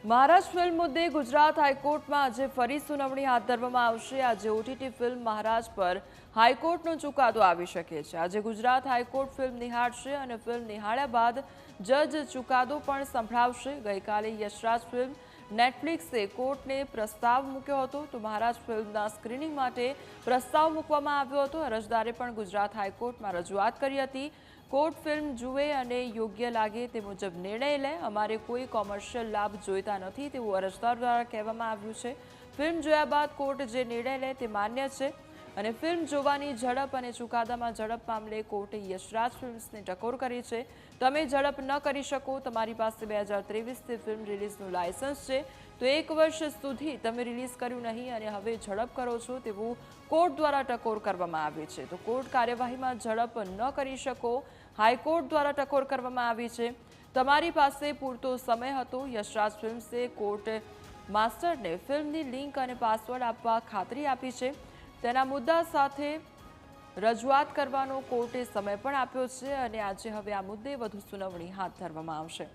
મહારાજ film મુદ્દે ગુજરાત હાઈકોર્ટમાં આજે ફરી સુનાવણી હાથ ધરવામાં આવશે। આજે ઓટીટી ફિલ્મ મહારાજ પર હાઈકોર્ટનો ચુકાદો આવી શકે છે। આજે ગુજરાત હાઈકોર્ટ ફિલ્મ નિહાળશે અને ફિલ્મ નિહાળ્યા બાદ જજ ચુકાદો પણ સંભળાવશે। ગઈકાલે યશરાજ ફિલ્મ નેટફ્લિક્સે કોર્ટને પ્રસ્તાવ મૂક્યો હતો તો મહારાજ ફિલ્મના સ્ક્રીનિંગ માટે પ્રસ્તાવ મૂકવામાં આવ્યો હતો। અરજદારે પણ ગુજરાત હાઈકોર્ટમાં રજૂઆત કરી હતી। કોર્ટ ફિલ્મ જુએ અને યોગ્ય લાગે તે મુજબ નિર્ણય લે, અમારે કોઈ કોમર્શિયલ લાભ જોઈતા નથી તેવું અરજદાર દ્વારા કહેવામાં આવ્યું છે। ફિલ્મ જોયા બાદ કોર્ટ જે નિર્ણય લે તે માન્ય છે અને ફિલ્મ જોવાની ઝડપ અને ચુકાદામાં ઝડપ મામલે કોર્ટે યશરાજ ફિલ્મ્સને ટકોર કરી છે। તમે ઝડપ ન કરી શકો, તમારી પાસે 2023થી ફિલ્મ રિલીઝનું લાયસન્સ છે તો 1 વર્ષ સુધી તમે રિલીઝ કર્યું નહીં અને હવે ઝડપ કરો છો તેવું કોર્ટ દ્વારા ટકોર કરવામાં આવી છે। તો કોર્ટ કાર્યવાહીમાં ઝડપ ન કરી શકો, હાઈકોર્ટ દ્વારા ટકોર કરવામાં આવી છે। તમારી પાસે પૂરતો સમય હતો। યશરાજ ફિલ્મ્સે કોર્ટ માસ્ટરને ફિલ્મની લિંક અને પાસવર્ડ આપવા ખાતરી આપી છે। તેના મુદ્દા સાથે રજૂઆત કરવાનો કોર્ટે સમય પણ આપ્યો છે અને આજે હવે આ મુદ્દે વધુ સુનાવણી હાથ ધરવામાં આવશે।